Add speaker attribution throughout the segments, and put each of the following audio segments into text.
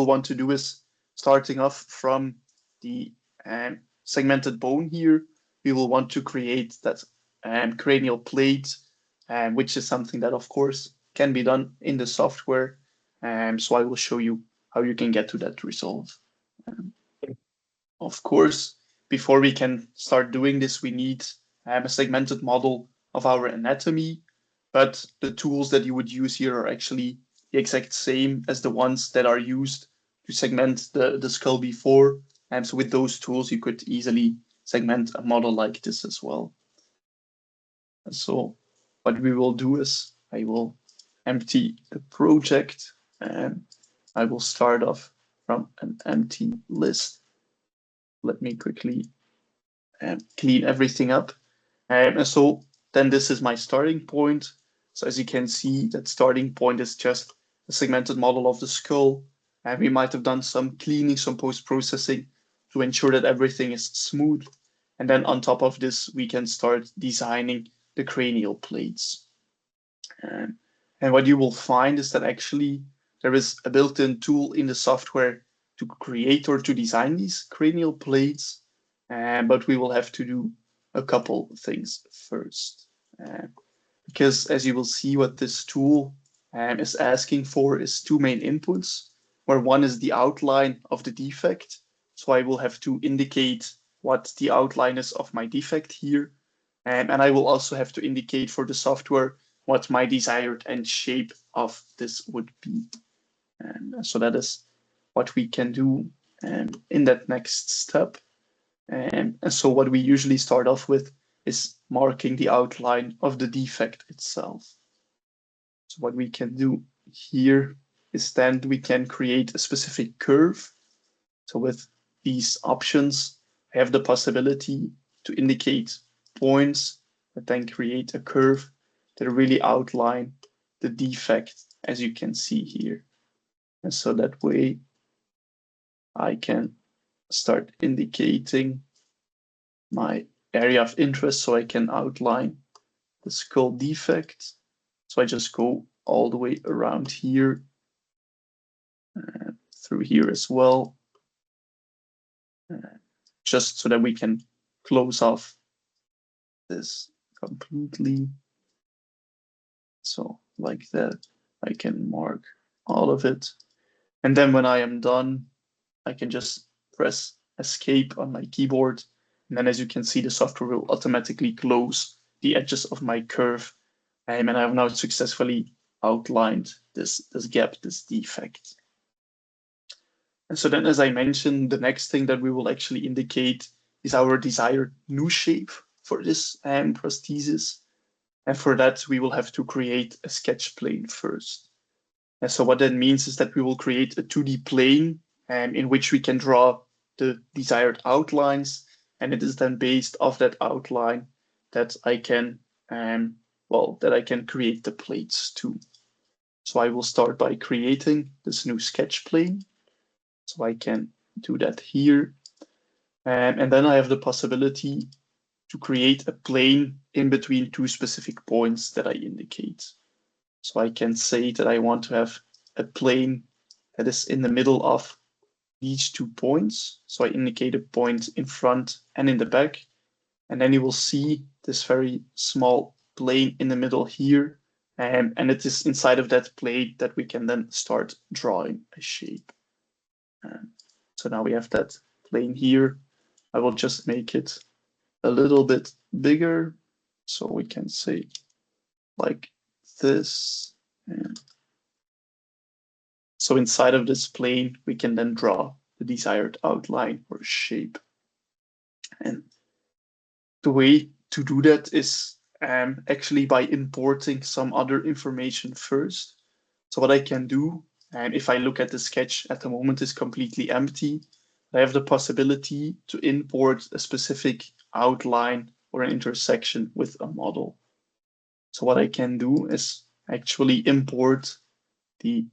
Speaker 1: will want to do is, starting off from the segmented bone here, we will want to create that cranial plate, which is something that, of course, can be done in the software. So I will show you how you can get to that result. Of course, before we can start doing this, we need a segmented model of our anatomy, but the tools that you would use here are actually the exact same as the ones that are used to segment the skull before. And so with those tools, you could easily segment a model like this as well. And so what we will do is I will empty the project and I will start off from an empty list. Let me quickly clean everything up. And so then this is my starting point. So as you can see, that starting point is just a segmented model of the skull. And we might have done some cleaning, some post-processing to ensure that everything is smooth. And then on top of this, we can start designing the cranial plates. And what you will find is that actually there is a built-in tool in the software to create or to design these cranial plates, but we will have to do a couple things first. Because as you will see, what this tool is asking for is two main inputs, where one is the outline of the defect. So I will have to indicate what the outline is of my defect here. And I will also have to indicate for the software what my desired end shape of this would be. And so that is what we can do in that next step. And so what we usually start off with is marking the outline of the defect itself. So what we can do here is then we can create a specific curve. So with these options, I have the possibility to indicate points that then create a curve that really outline the defect, as you can see here. And so that way I can start indicating my area of interest so I can outline the skull defect. So I just go all the way around here, through here as well, just so that we can close off this completely. So like that, I can mark all of it. And then when I am done, I can just press escape on my keyboard. And then as you can see, the software will automatically close the edges of my curve. And I have now successfully outlined this gap, this defect. And so then, as I mentioned, the next thing that we will actually indicate is our desired new shape for this prosthesis. And for that, we will have to create a sketch plane first. And so what that means is that we will create a 2D plane in which we can draw the desired outlines. And it is then based off that outline that I can, that I can create the plates too. So I will start by creating this new sketch plane. So I can do that here. And then I have the possibility to create a plane in between two specific points that I indicate. So I can say that I want to have a plane that is in the middle of these 2 points. So I indicate a point in front and in the back. And then you will see this very small plane in the middle here. And it is inside of that plane that we can then start drawing a shape. So now we have that plane here. I will just make it a little bit bigger. So we can say like this. And so inside of this plane, we can then draw the desired outline or shape. And the way to do that is actually by importing some other information first. So what I can do, and if I look at the sketch at the moment, is completely empty. I have the possibility to import a specific outline or an intersection with a model. So what I can do is actually import the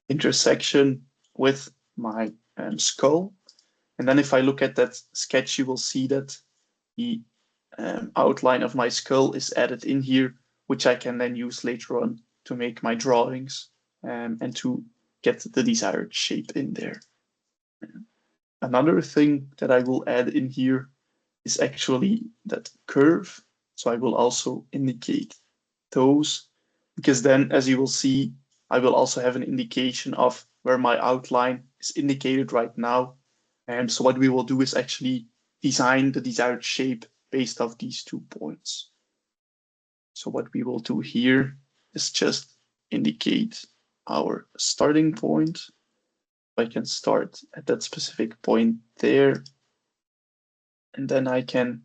Speaker 1: intersection with my skull. And then if I look at that sketch, you will see that the outline of my skull is added in here, which I can then use later on to make my drawings and to get the desired shape in there. Another thing that I will add in here is actually that curve. So I will also indicate those, because then, as you will see, I will also have an indication of where my outline is indicated right now. And so what we will do is actually design the desired shape based off these 2 points. So what we will do here is just indicate our starting point. I can start at that specific point there, and then I can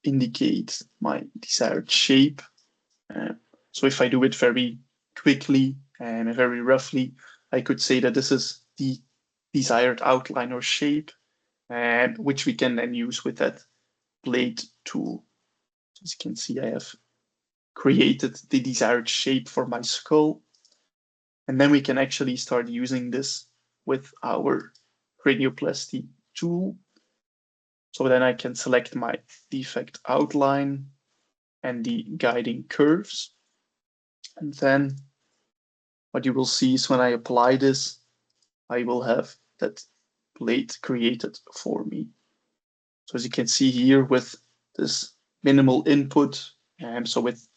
Speaker 1: indicate my desired shape. So if I do it very quickly and very roughly, I could say that this is the desired outline or shape, which we can then use with that blade tool. As you can see, I have created the desired shape for my skull. And then we can actually start using this with our cranioplasty tool. So then I can select my defect outline and the guiding curves. And then what you will see is when I apply this, I will have that blade created for me. So as you can see here with this minimal input, so with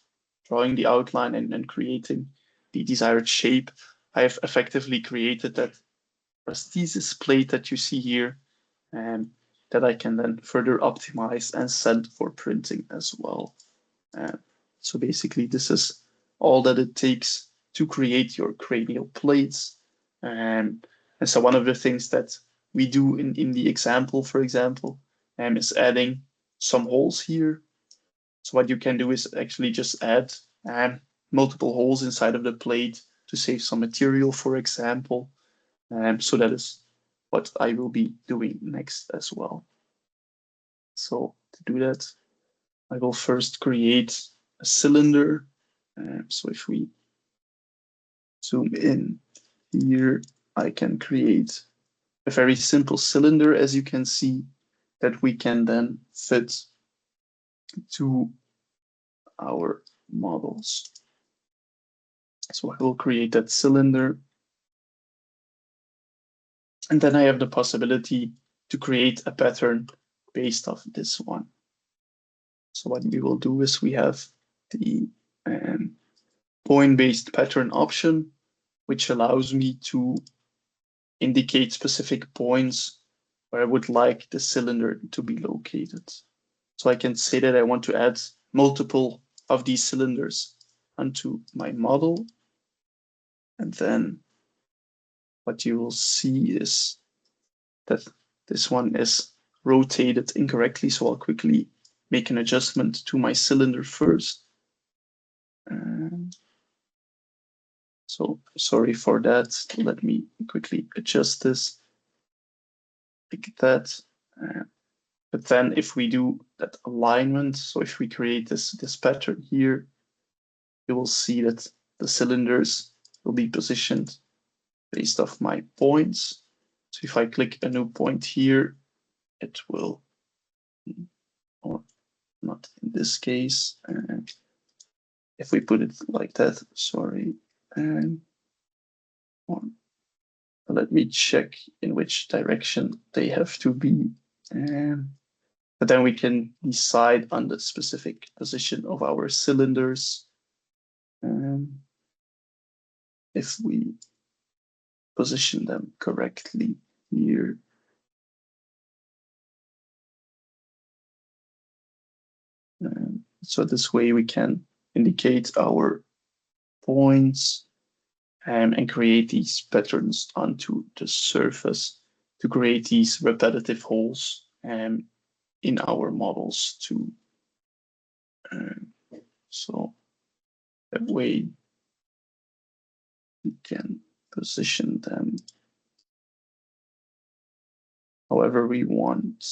Speaker 1: drawing the outline and creating the desired shape, I have effectively created that prosthesis plate that you see here, that I can then further optimize and send for printing as well. So basically, this is all that it takes to create your cranial plates. And so one of the things that we do in the example, for example, is adding some holes here. So what you can do is actually just add multiple holes inside of the plate to save some material, for example. So that is what I will be doing next as well. So to do that, I will first create a cylinder. So if we zoom in here, I can create a very simple cylinder, as you can see, that we can then fit to our models. So I will create that cylinder. And then I have the possibility to create a pattern based off this one. So what we will do is we have the point-based pattern option, which allows me to indicate specific points where I would like the cylinder to be located. So I can say that I want to add multiple of these cylinders onto my model. And then what you will see is that this one is rotated incorrectly. So I'll quickly make an adjustment to my cylinder first. So sorry for that. Let me quickly adjust this like that. But then if we do that alignment, so if we create this pattern here, you will see that the cylinders will be positioned based off my points. So if I click a new point here, it will, or not in this case, if we put it like that, sorry. Let me check in which direction they have to be. But then we can decide on the specific position of our cylinders. If we position them correctly here. So this way we can indicate our points and create these patterns onto the surface to create these repetitive holes in our models too. So that way we can position them however we want.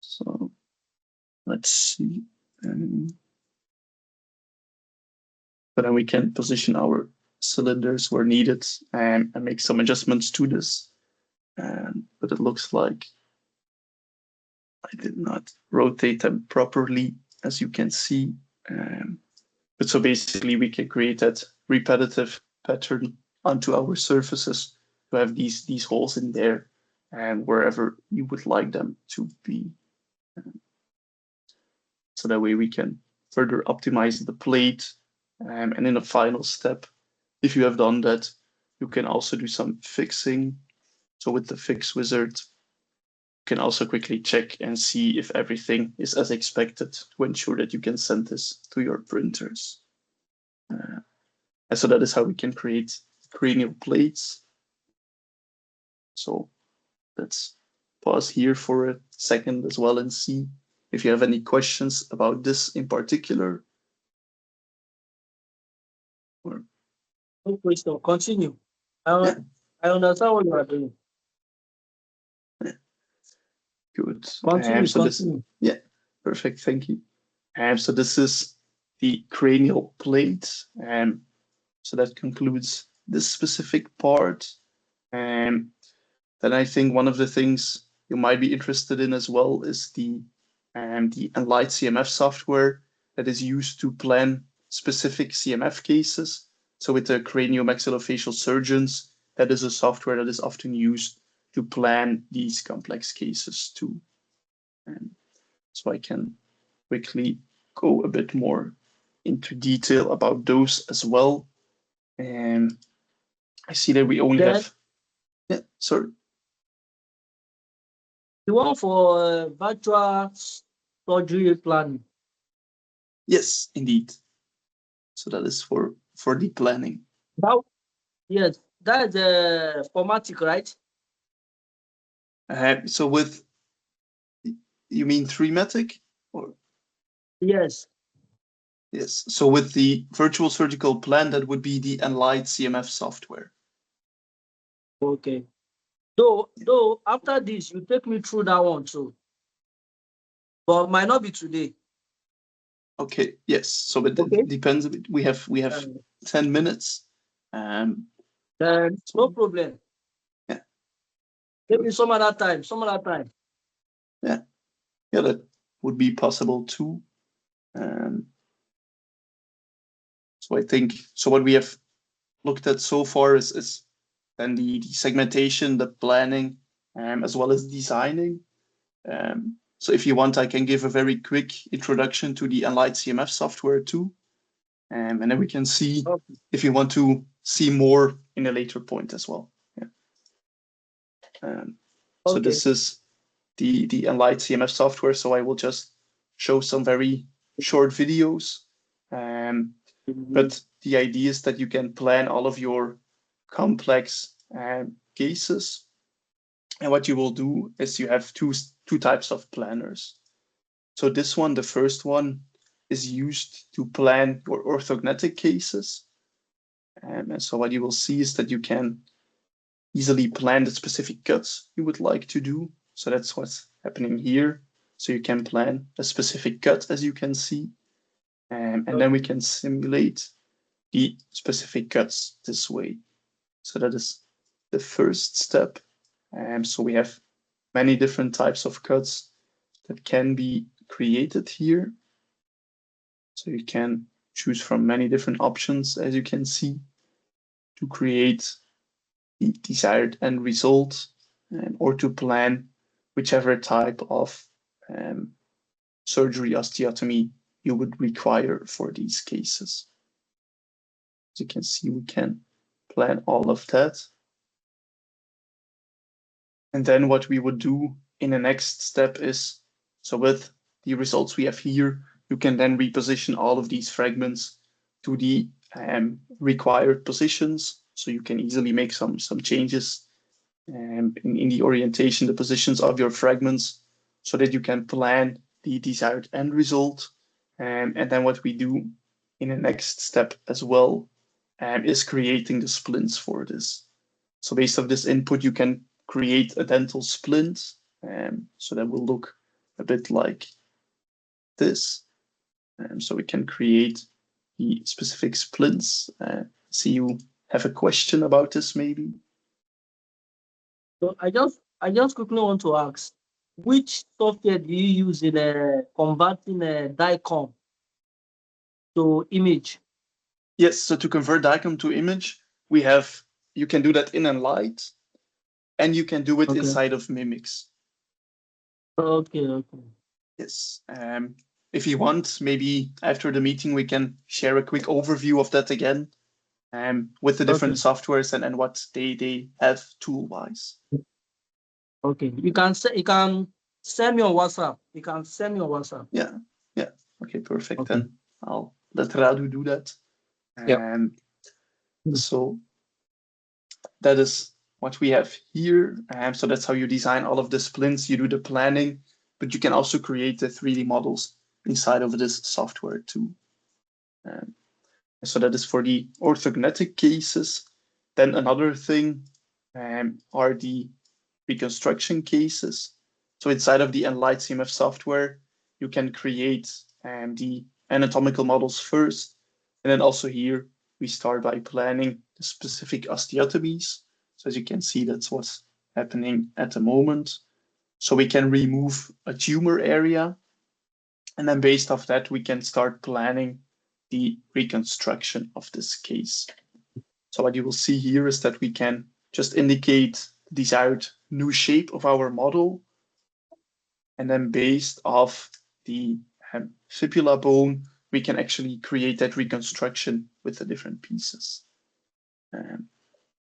Speaker 1: So let's see. But then we can position our cylinders where needed and make some adjustments to this. But it looks like I did not rotate them properly, as you can see. But so basically we can create that repetitive pattern onto our surfaces to have these holes in there and wherever you would like them to be. So that way we can further optimize the plate. And in the final step, if you have done that, you can also do some fixing. So with the fix wizard, you can also quickly check and see if everything is as expected to ensure that you can send this to your printers. And so that is how we can create cranial plates. So let's pause here for a second as well and see if you have any questions about this in particular. Or...
Speaker 2: No question. Continue. I understand what you are doing.
Speaker 1: Good.
Speaker 2: Continue.
Speaker 1: So
Speaker 2: continue.
Speaker 1: Yeah, perfect. Thank you. So this is the cranial plate. So that concludes this specific part. Then I think one of the things you might be interested in as well is the Enlight CMF software that is used to plan specific CMF cases. So with the craniomaxillofacial surgeons, that is a software that is often used to plan these complex cases too. So I can quickly go a bit more into detail about those as well. And I see that we only have... Yeah, sorry.
Speaker 2: The one for virtual surgery planning.
Speaker 1: Yes, indeed. So that is for the planning.
Speaker 2: Now, yes, that is formatic, right?
Speaker 1: So with, you mean Threematic? Or?
Speaker 2: Yes.
Speaker 1: Yes. So with the virtual surgical plan, that would be the Enlight CMF software.
Speaker 2: Okay. Though after this, you take me through that one too. But might not be today.
Speaker 1: Okay. Yes. So it depends a bit. We have 10 minutes.
Speaker 2: No problem.
Speaker 1: Yeah.
Speaker 2: Maybe some other time.
Speaker 1: Yeah. Yeah, that would be possible too. So I think, so what we have looked at so far is then the segmentation, the planning, as well as designing. So if you want, I can give a very quick introduction to the Enlight CMF software too. And then we can see if you want to see more in a later point as well. Yeah. So this is the Enlight CMF software. So I will just show some very short videos. But the idea is that you can plan all of your complex cases. And what you will do is you have two types of planners. So this one, the first one, is used to plan your orthognathic cases. And so what you will see is that you can easily plan the specific cuts you would like to do. So that's what's happening here. So you can plan a specific cut, as you can see. And then we can simulate the specific cuts this way. So that is the first step. So we have many different types of cuts that can be created here. So you can choose from many different options, as you can see, to create the desired end result or to plan whichever type of surgery osteotomy you would require for these cases. As you can see, we can plan all of that. And then what we would do in the next step is, so with the results we have here, you can then reposition all of these fragments to the required positions. So you can easily make some changes in the orientation, the positions of your fragments, so that you can plan the desired end result. And then what we do in the next step as well is creating the splints for this. So based on this input, you can create a dental splint. So that will look a bit like this. So we can create the specific splints. See, you have a question about this maybe?
Speaker 2: So I just quickly want to ask, which software do you use in converting DICOM to image?
Speaker 1: Yes, so to convert diagram to image, you can do that in Enlight, and you can do it
Speaker 2: Okay.
Speaker 1: inside of Mimics.
Speaker 2: Okay.
Speaker 1: Yes. If you want, maybe after the meeting, we can share a quick overview of that again, with the different softwares and what they have tool-wise.
Speaker 2: Okay. You can send me on WhatsApp. You can send me on WhatsApp.
Speaker 1: Yeah. Okay, perfect.
Speaker 2: Okay.
Speaker 1: Then I'll let Radu do that. So that is what we have here. So that's how you design all of the splints. You do the planning, but you can also create the 3D models inside of this software too. So that is for the orthogonetic cases. Then another thing are the reconstruction cases. So inside of the Enlight CMF software, you can create the anatomical models first. And then also here, we start by planning the specific osteotomies. So as you can see, that's what's happening at the moment. So we can remove a tumor area. And then based off that, we can start planning the reconstruction of this case. So what you will see here is that we can just indicate the desired new shape of our model. And then based off the fibula bone, we can actually create that reconstruction with the different pieces.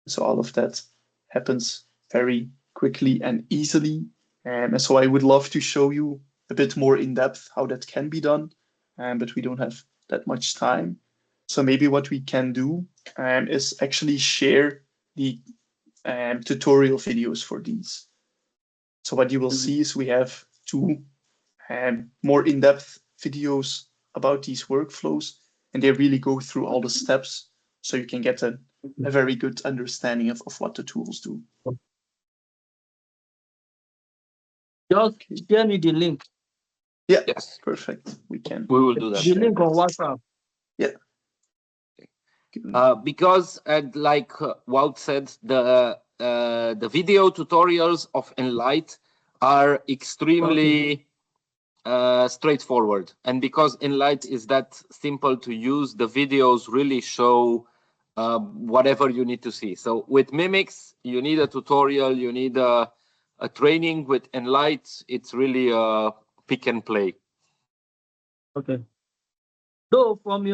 Speaker 1: So all of that happens very quickly and easily. And so I would love to show you a bit more in depth how that can be done, but we don't have that much time. So maybe what we can do is actually share the tutorial videos for these. So what you will see is we have two more in-depth videos about these workflows, and they really go through all the steps so you can get a very good understanding of what the tools do.
Speaker 2: Just share me the link.
Speaker 1: Yeah, yes, perfect. We
Speaker 3: will do that.
Speaker 2: The link on WhatsApp.
Speaker 1: Yeah.
Speaker 3: Because like Wout said, the video tutorials of Enlight are extremely straightforward, and because Enlight is that simple to use, the videos really show whatever you need to see. So with Mimics, you need a tutorial, you need a training. With Enlight, it's really a pick and play.
Speaker 2: Okay. So from your